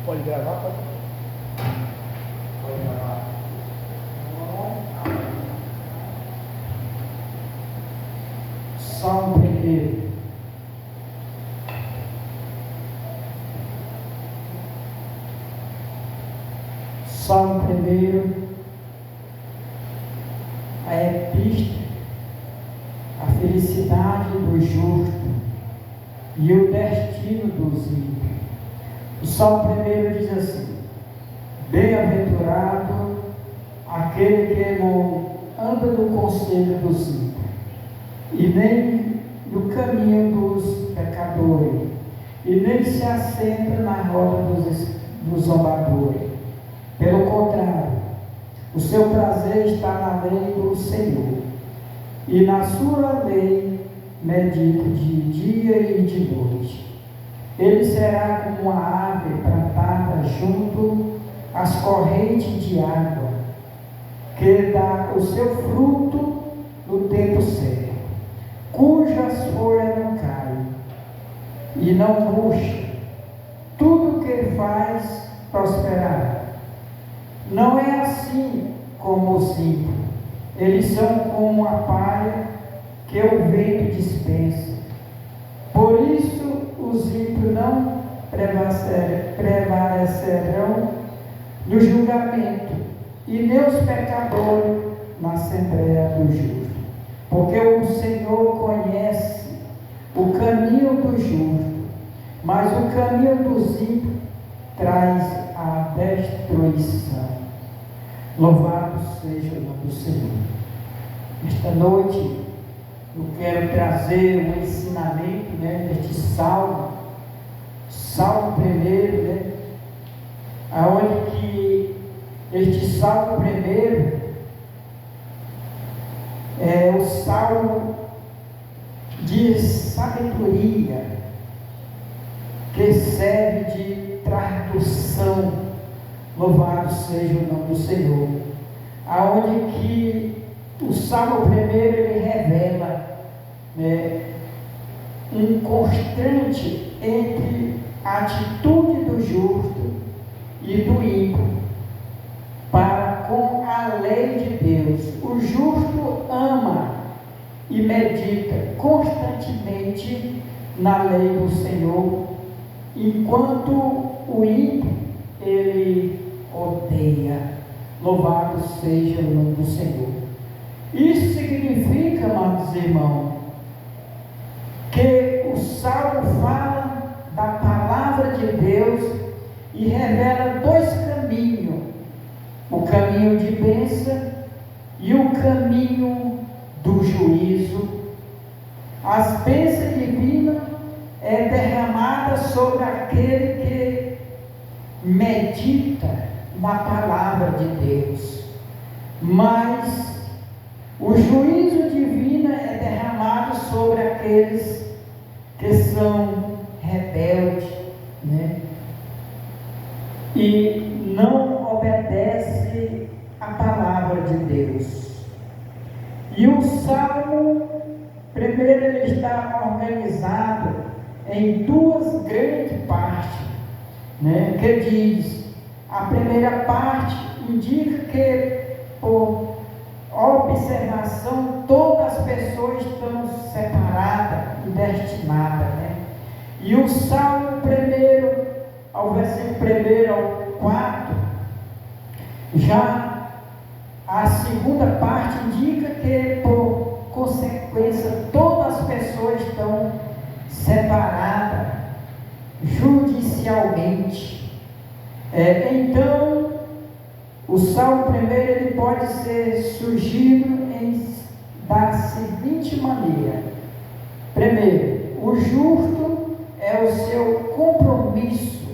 Pode gravar, pode? Pode gravar. Salmo primeiro. Salmo primeiro, a epístola, a felicidade do justo e o destino dos ímpios. O Salmo primeiro diz assim: bem-aventurado aquele que não anda no conselho dos ímpios, e nem no caminho dos pecadores, e nem se assenta na roda dos zombadores. Pelo contrário, o seu prazer está na lei do Senhor, e na sua lei medita de dia e de noite. Ele será como uma árvore plantada junto às correntes de água, que dá o seu fruto no tempo certo, cujas folhas não caem e não murcha. Tudo que faz prosperará. Não é assim como os ímpios. Eles são como a palha que o vento dispersa. Por isso os ímpios não prevalecerão no julgamento, e nem os pecadores na assembleia do justo. Porque o Senhor conhece o caminho do justo, mas o caminho dos ímpios traz a destruição. Louvado seja o nome do Senhor. Esta noite eu quero trazer um ensinamento, deste salmo, Salmo primeiro, aonde que este Salmo primeiro é o salmo de sabedoria, que serve de tradução. Louvado seja o nome do Senhor. Aonde que o Salmo primeiro ele revela um constante entre a atitude do justo e do ímpio para com a lei de Deus. O justo ama e medita constantemente na lei do Senhor, enquanto o ímpio ele odeia. Louvado seja o nome do Senhor. Isso significa, amados irmãos, que o Salmo fala da palavra de Deus e revela dois caminhos: o caminho de bênção e o caminho do juízo. As bênçãos divinas é derramada sobre aquele que medita na palavra de Deus, mas o juízo divino é derramado sobre aqueles que são rebeldes, e não obedecem a palavra de Deus. E o Salmo primeiro ele está organizado em duas grandes partes, que diz: a primeira parte indica que, por observação, todas as pessoas estão separadas e destinadas, E o Salmo primeiro, ao versículo 1 ao 4, já a segunda parte indica que, por consequência, todas as pessoas estão separadas judicialmente. Então, o Salmo primeiro ele pode ser surgido da seguinte maneira: primeiro, o justo é o seu compromisso.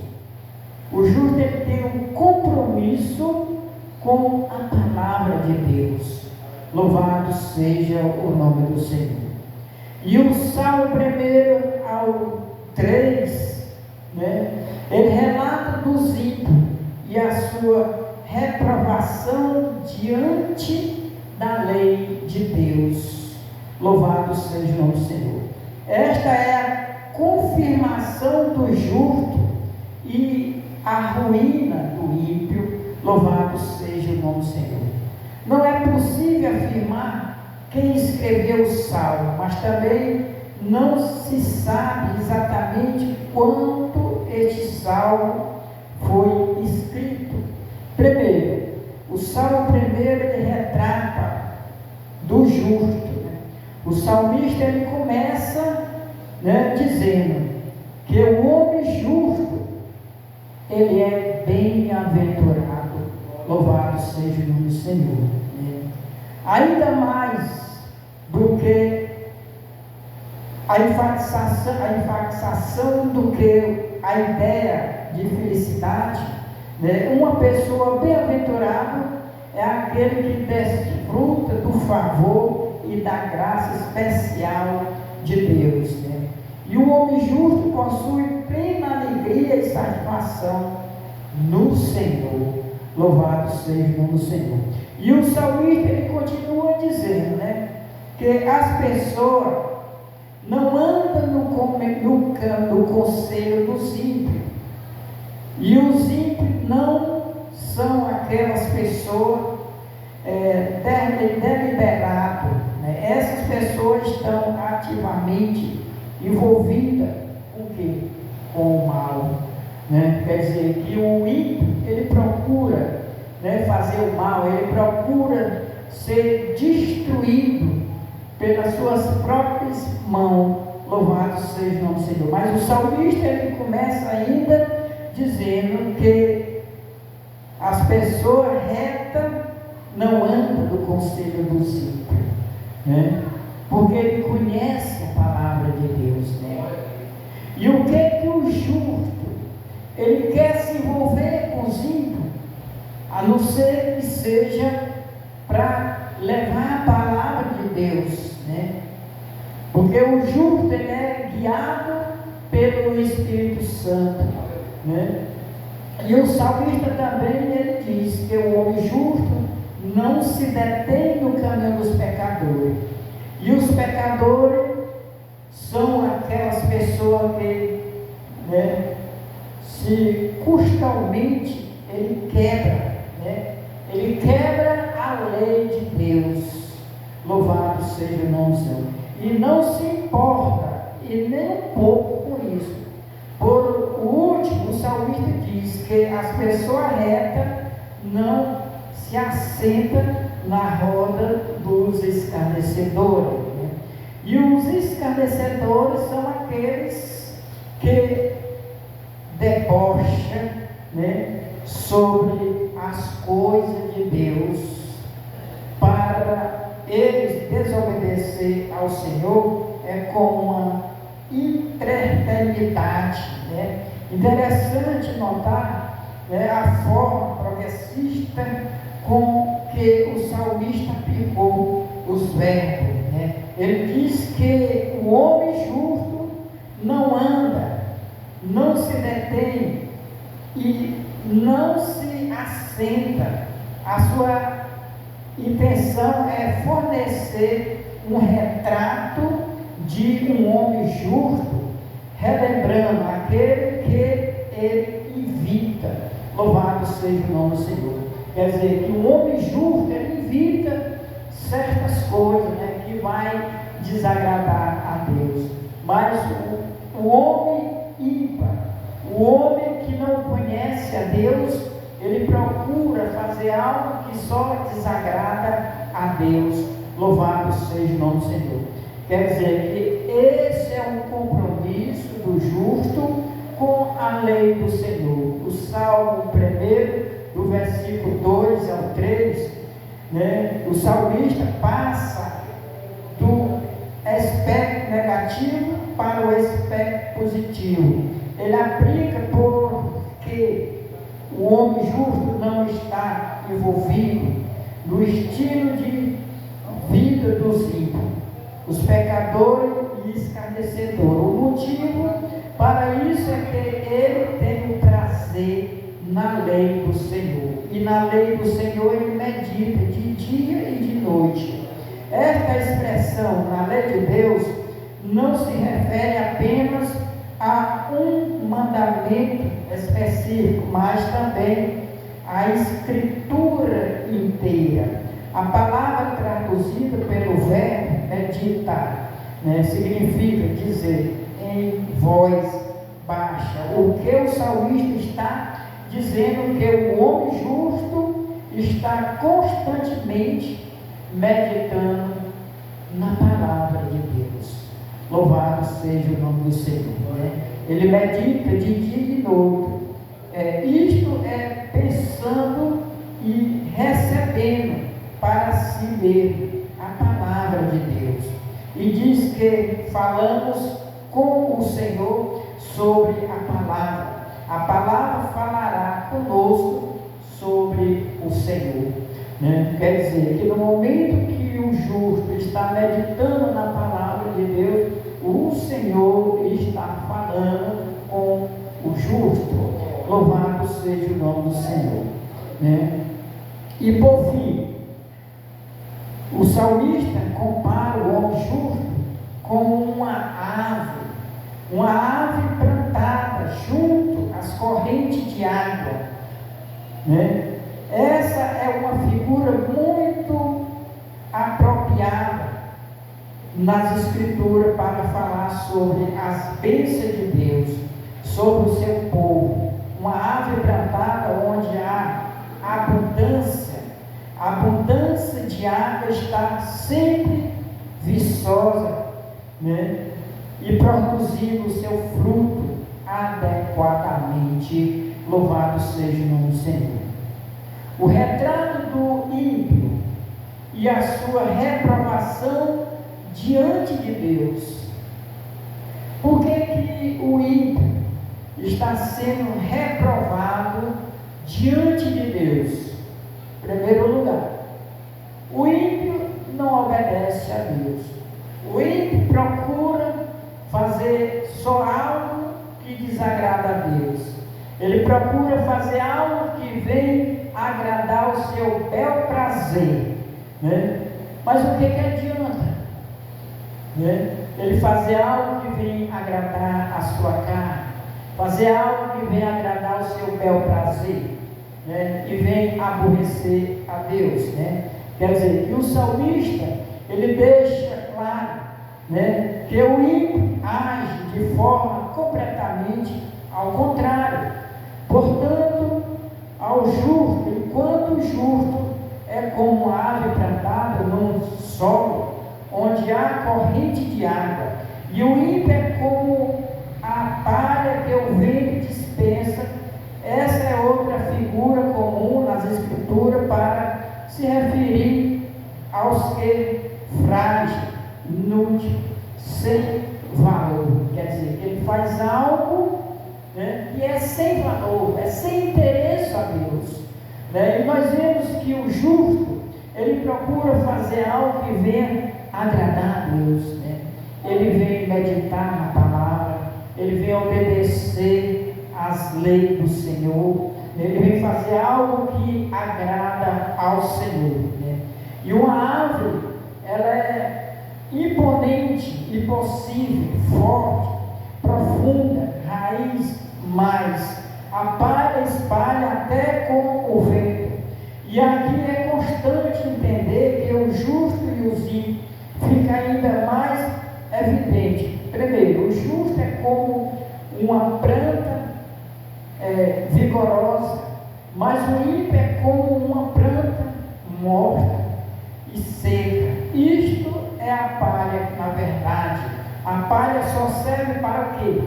O justo ele tem um compromisso com a palavra de Deus. Louvado seja o nome do Senhor. E o Salmo primeiro ao 3, ele relata dos ímpios e a sua reprovação diante da lei de Deus. Louvado seja o nome do Senhor. Esta é a confirmação do justo e a ruína do ímpio. Louvado seja o nome do Senhor. Não é possível afirmar quem escreveu o Salmo, mas também não se sabe exatamente quando este Salmo foi escrito. Primeiro, o Salmo primeiro ele retrata do justo. O salmista ele começa, dizendo que o homem justo ele é bem-aventurado. Louvado seja o nome do Senhor. Ainda mais do que a enfatização do que a ideia de felicidade, uma pessoa bem-aventurada é aquele que desfruta do favor e da graça especial de Deus. E o homem justo possui plena alegria e satisfação no Senhor. Louvado seja o nome do Senhor. E o salmista ele continua dizendo, que as pessoas não andam no conselho dos ímpios, e os ímpios não são aquelas pessoas deliberadas. Essas pessoas estão ativamente envolvidas com o quê? Com o mal. Quer dizer que o ímpio ele procura fazer o mal, ele procura ser destruído pelas suas próprias mãos. Louvado seja o nome do Senhor. Mas o salmista ele começa ainda dizendo que as pessoas retas não andam no conselho dos ímpios, porque ele conhece a palavra de Deus, E o que o justo ele quer se envolver com os ímpios, a não ser que seja para levar a palavra de Deus, porque o justo ele é guiado pelo Espírito Santo, E o salmista também ele diz que o homem justo não se detém no caminho dos pecadores, e os pecadores são aquelas pessoas que se custalmente ele quebra, ele quebra a lei de Deus. Louvado seja o nome do Senhor. E não se importa, e nem um pouco com isso. Por último, o salmista diz que as pessoas retas não se assentam na roda dos escarnecedores. E os escarnecedores são aqueles que debocham sobre as coisas de Deus, para eles desobedecer ao Senhor como uma intranquilidade. Interessante notar a forma progressista com que o salmista aplicou os verbos. Ele diz que o homem justo não anda, não se detém e não se assenta. A sua intenção é fornecer um retrato de um homem justo, relembrando aquele que ele evita. Louvado seja o nome do Senhor. Quer dizer que o homem justo ele evita certas coisas que vai desagradar a Deus, mas o homem ímpar, o homem que não conhece a Deus, ele procura fazer algo que só desagrada a Deus. Louvado seja o nome do Senhor. Quer dizer que esse é um compromisso do justo com a lei do Senhor. O Salmo 1, do versículo 2 ao 3, o salmista passa do aspecto negativo para o aspecto positivo. Ele aplica porque o homem justo não está envolvido no estilo de vida dos ímpios, os pecadores e escarnecedores. O motivo para isso é que ele tem o prazer na lei do Senhor, e na lei do Senhor ele medita de dia e de noite. Esta expressão na lei de Deus não se refere apenas a um mandamento específico, mas também a escritura inteira. A palavra traduzida pelo verbo meditar, significa dizer em voz baixa. O que o salmista está dizendo que o homem justo está constantemente meditando na palavra de Deus. Louvado seja o nome do Senhor. Ele medita de dia e noite. Isto é pensando e recebendo para si mesmo a palavra de Deus. E diz que falamos com o Senhor sobre a palavra. A palavra falará conosco sobre o Senhor. Quer dizer, que no momento que o justo está meditando na palavra de Deus, o Senhor está falando com o justo. Louvado seja o nome do Senhor. E por fim, o salmista compara o homem justo com uma ave plantada junto às correntes de água. Essa é uma figura muito apropriada nas Escrituras para falar sobre as bênçãos de Deus, sobre o seu povo. Uma ave plantada onde há abundância de água está sempre viçosa, e produzindo o seu fruto adequadamente. Louvado seja o nome do Senhor. O retrato do ímpio e a sua reprovação diante de Deus. Por que o ímpio está sendo reprovado diante de Deus? Em primeiro lugar, o ímpio não obedece a Deus. O ímpio procura fazer só algo que desagrada a Deus. Ele procura fazer algo que vem agradar o seu bel prazer, Mas o que adianta? Ele fazer algo que vem agradar a sua carne, fazer algo que vem agradar o seu bel prazer, e vem aborrecer a Deus, Quer dizer, que o salmista, ele deixa claro, que o ímpio age de forma completamente ao contrário. Portanto, ao justo, enquanto o justo é como ave plantada num solo onde há corrente de água, e o ímpio é como a palha que o vento dispersa. Essa é outra figura comum nas Escrituras para se referir aos que frágeis, inútil, sem valor. Quer dizer, que ele faz algo que é sem valor, é sem interesse a Deus. E nós vemos que o justo, ele procura fazer algo que venha agradar a Deus. Ele vem meditar na palavra, ele vem obedecer às leis do Senhor, ele vem fazer algo que agrada ao Senhor. E uma árvore, ela é imponente, impossível, forte, profunda, raiz, mais a palha espalha até com o vento. E aqui é constante entender que o justo e os ímpios fica ainda mais evidente. Primeiro, o justo é como uma planta vigorosa, mas o ímpio é como uma planta morta e seca. Isto é a palha, na verdade. A palha só serve para o quê?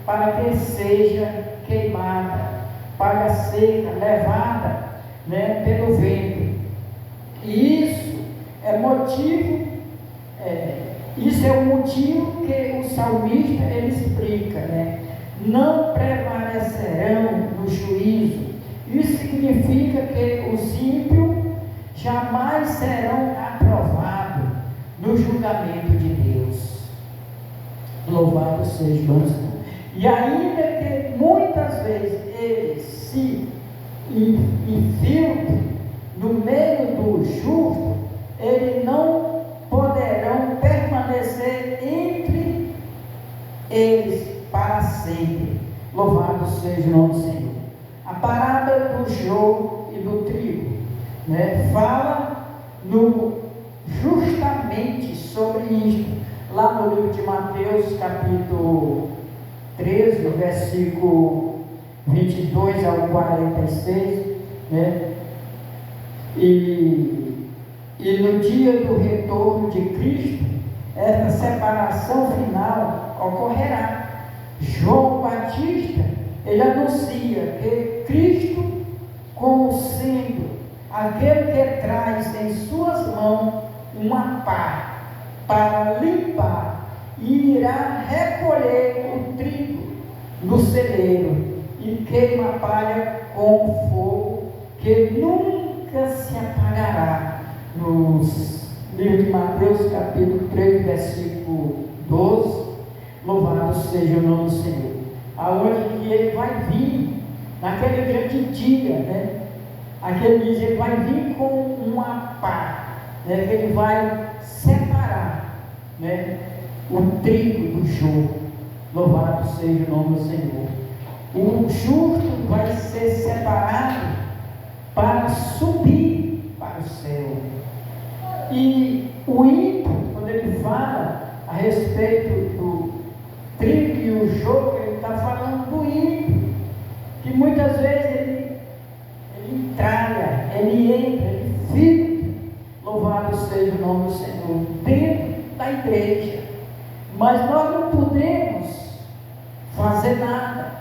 Para que seja queimada, palha seca, levada pelo vento. E isso é o motivo que o salmista ele explica, não prevalecerão no juízo. Isso significa que os ímpios jamais serão aprovados no julgamento de Deus. Louvado seja o Senhor. E ainda que muitas vezes eles se infiltrem no meio do justo, eles não poderão permanecer entre eles para sempre. Louvado seja o nome do Senhor. A parábola do joio e do trigo, né, fala justamente sobre isto, lá no livro de Mateus, capítulo 13, versículo 22 ao 46, né? E no dia do retorno de Cristo, esta separação final ocorrerá. João Batista, ele anuncia que Cristo, como sendo aquele que traz em suas mãos uma pá para limpar, e irá recolher o trigo no celeiro e queima a palha com fogo que nunca se apagará. No livro de Mateus, capítulo 3, versículo 12, louvado seja o nome do Senhor. Aonde que ele vai vir, naquele grande dia, né? Aquele dia ele vai vir com uma pá, né? Que ele vai separar, né, o trigo do joio. Louvado seja o nome do Senhor. O justo vai ser separado para subir para o céu. E o ímpio, quando ele fala a respeito do trigo e o joio, ele está falando do ímpio, que muitas vezes ele entralha, ele entra, ele fica, louvado seja o nome do Senhor, dentro da igreja. Mas nós não podemos fazer nada,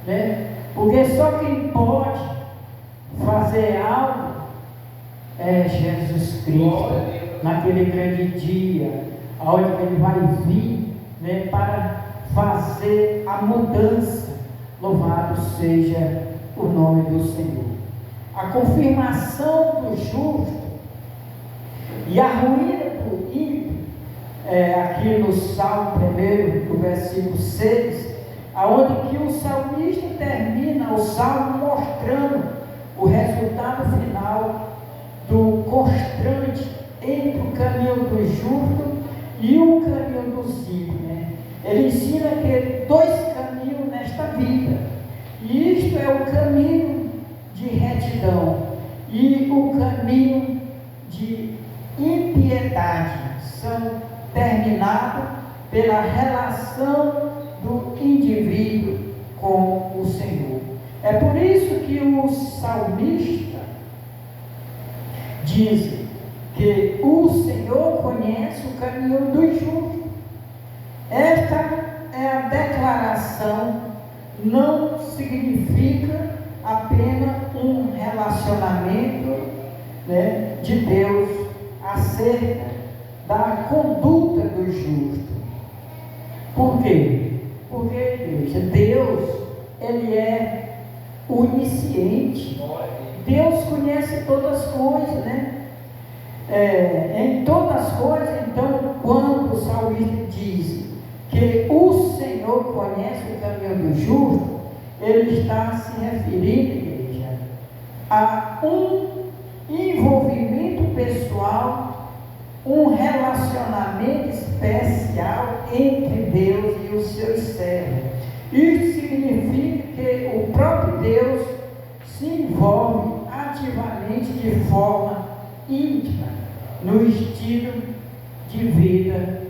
né? Porque só quem pode fazer algo é Jesus Cristo, naquele grande dia, onde ele vai vir, né, para fazer a mudança. Louvado seja o nome do Senhor. A confirmação do justo e a ruína do ímpio, aqui no Salmo 1, no versículo 6, aonde que o salmista termina o salmo mostrando o resultado final do constante entre o caminho do justo e o caminho do ímpio, né? Ele ensina que dois caminhos nesta vida, e isto é o caminho de retidão e o caminho de impiedade, são terminados pela relação do indivíduo com o Senhor. É por isso que o salmista diz que o Senhor conhece o caminho do justo. Esta é a declaração, não significa apenas um relacionamento, né, de Deus acerca da conduta do justo. Por quê? Porque Deus, ele é onisciente. Deus conhece todas as coisas, né? Em todas as coisas. Então, quando o salmista diz que o Senhor conhece o caminho do justo, ele está se referindo, igreja, a um envolvimento pessoal, um relacionamento especial entre Deus e os seus servos. Isso significa que o próprio Deus se envolve ativamente de forma íntima no estilo de vida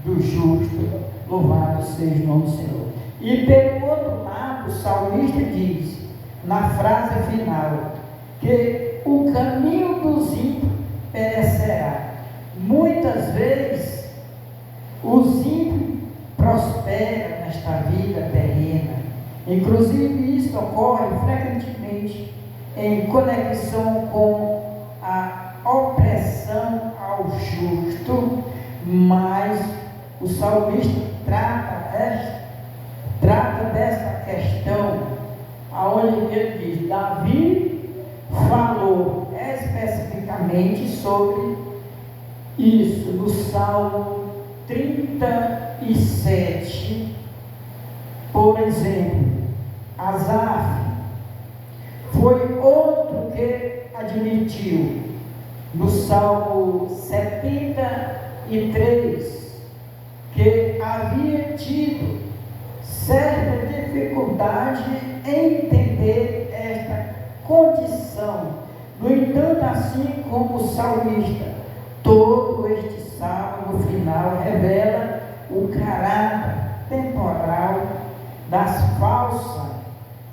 do justo. Louvado seja o nome do Senhor. E pelo outro lado, o salmista diz, na frase final, que o caminho dos ímpios perecerá. Muitas vezes, os ímpios prosperam nesta vida terrena. Inclusive, isso ocorre frequentemente em conexão com a opressão ao justo, mas o salmista trata desta questão, aonde ele diz, Davi falou especificamente sobre isso no Salmo 37, por exemplo. Asaf foi outro que admitiu no Salmo 73 que havia tido certa dificuldade entender esta condição. No entanto, assim como o salmista, todo este salmo no final revela o caráter temporal das falsas,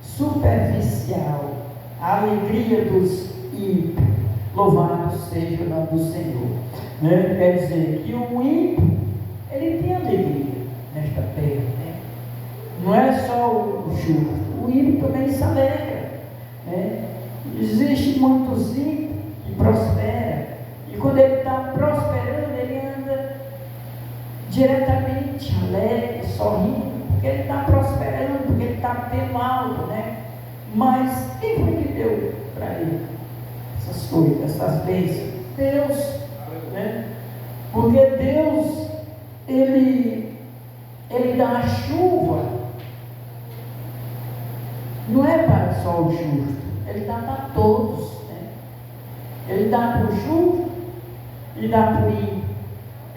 superficial, a alegria dos ímpios. Louvado seja o nome do Senhor. Né? Quer dizer que o ímpio, ele tem alegria nesta terra. Né? Não é só o justo, o ímpio também se alegra. Né? Existem muitos ímpios que prosperam, e quando ele está prosperando, ele anda diretamente alegre, sorrindo, porque ele está prosperando, porque ele está tendo algo, né? Mas quem foi que deu para ele essas coisas, essas bênçãos? Deus, né? Porque Deus, Ele dá a chuva, não é para só o justo, Ele dá para todos, né? Ele dá para o justo e dá para o ímpio.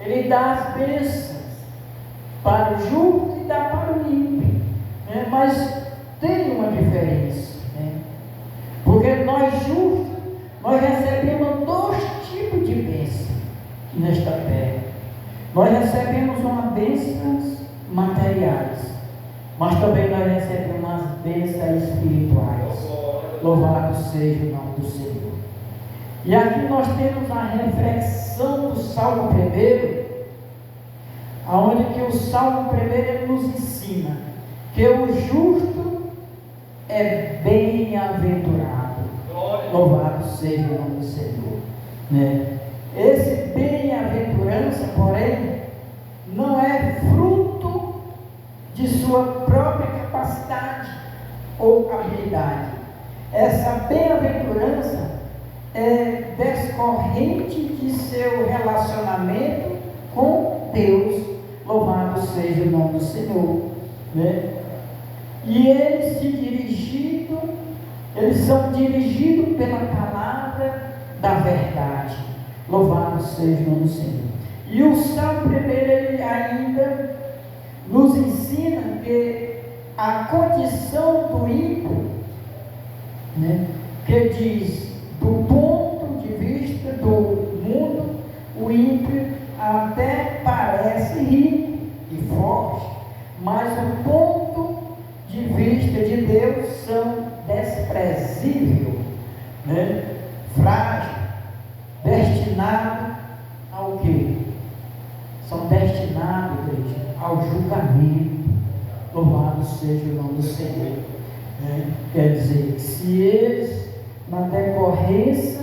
Ele dá as bênçãos para o justo e dá para o ímpio, né? Mas tem uma diferença, né? Porque nós justos, nós recebemos 2 tipos de bênção nesta terra. Nós recebemos umas bênçãos materiais, mas também nós recebemos as bênçãos espirituais. Louvado seja o nome do Senhor. E aqui nós temos a reflexão do Salmo 1, aonde que o Salmo 1 ele nos ensina que o justo é bem-aventurado. Louvado seja o nome do Senhor. Né? Esse bem-aventurança, porém, não é fruto de sua própria capacidade ou habilidade. Essa bem-aventurança é descorrente de seu relacionamento com Deus. Louvado seja o nome do Senhor. Né? E eles são dirigidos pela palavra da verdade. Louvado seja o nome do Senhor. E o Salmo 1 ele ainda nos ensina que a condição do ímpio, né, que diz, do ponto de vista do mundo, o ímpio até parece rico e forte, mas o ponto de vista de Deus são desprezível, né? Frágil, destinado ao quê? São destinados, igreja, ao julgamento. Louvado seja o nome do Senhor. Né? Quer dizer, se eles, na decorrência,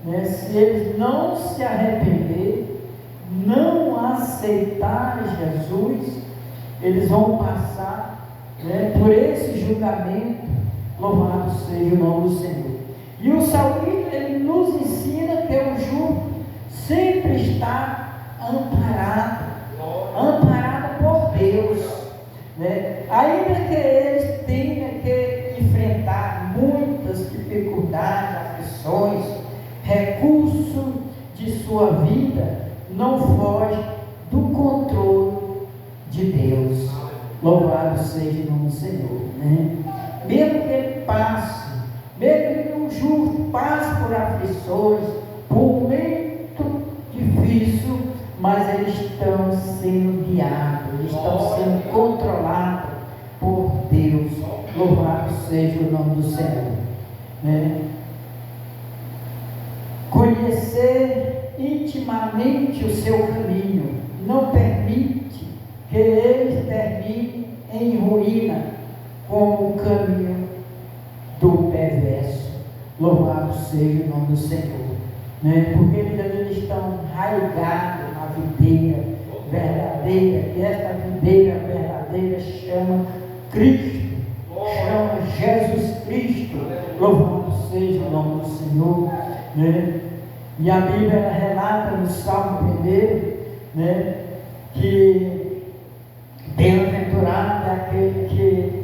né, se eles não se arrepender, não aceitarem Jesus, eles vão passar, né, por esse julgamento. Louvado seja o nome do Senhor. E o salmista, ele nos ensina que o justo sempre está amparado por Deus, né? Ainda que eles tenham que enfrentar muitas dificuldades, aflições, recursos de sua vida, não foge do controle de Deus. Louvado seja o nome do Senhor, né? Mesmo que ele passe, mesmo que o justo passe por aflições, por momento difícil, mas eles estão sendo guiados, eles estão sendo controlados por Deus. Louvado seja o nome do Senhor, né? Conhecer intimamente o seu caminho não permite que ele termine em ruína, como o caminho do perverso. Louvado seja o nome do Senhor, né? Porque eles estão arraigados na videira verdadeira, e esta videira verdadeira chama Cristo, chama Jesus Cristo. Louvado seja o nome do Senhor, né? E a Bíblia relata no Salmo 1, né, que bem-aventurado é aquele que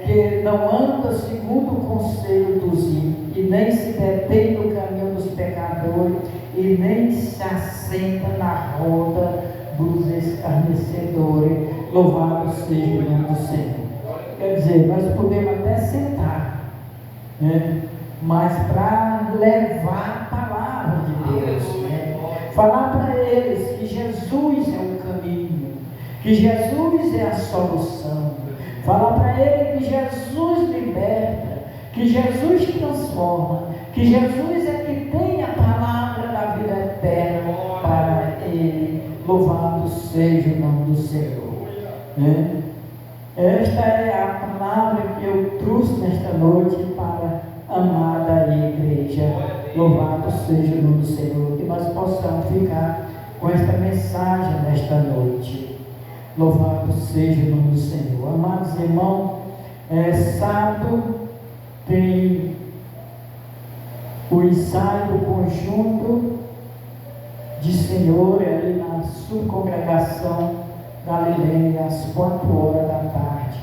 que não anda segundo o conselho dos ímpios, e nem se detém no caminho dos pecadores, e nem se assenta na roda dos escarnecedores. Louvado seja o nome do Senhor. Quer dizer, nós podemos até sentar, né? Mas para levar a palavra de Deus, né? Falar para eles que Jesus é o caminho, que Jesus é a solução. Falar para eles que Jesus liberta, que Jesus transforma, que Jesus é que tem a palavra da vida eterna para ele. Louvado seja o nome do Senhor, né? Esta é a palavra que eu trouxe nesta noite para a amada igreja. Louvado seja o nome do Senhor, que nós possamos ficar com esta mensagem nesta noite. Louvado seja o nome do Senhor. Amados irmãos, sábado tem o ensaio do conjunto de Senhor ali na subcongregação Galileia, às 4 horas da tarde,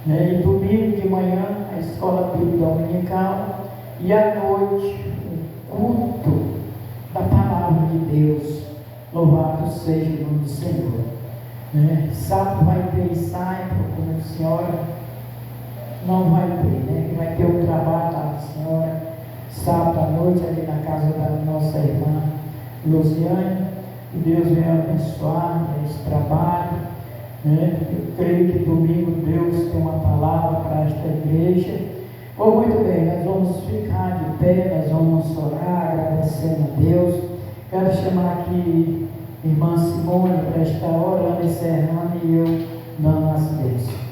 né? E domingo de manhã a escola bíblica dominical, e à noite o culto da palavra de Deus. Louvado seja o nome do Senhor, né? Sábado vai ter ensaio, como a senhora não vai ter, né? Vai ter o trabalho da senhora sábado à noite ali na casa da nossa irmã Luciane. Que Deus venha abençoar esse trabalho, né? Eu creio que domingo Deus tem uma palavra para esta igreja. Muito bem, nós vamos ficar de pé, nós vamos orar, agradecendo a Deus. Quero chamar aqui irmã Simone para estar orando, encerrando e eu dando as bênçãos.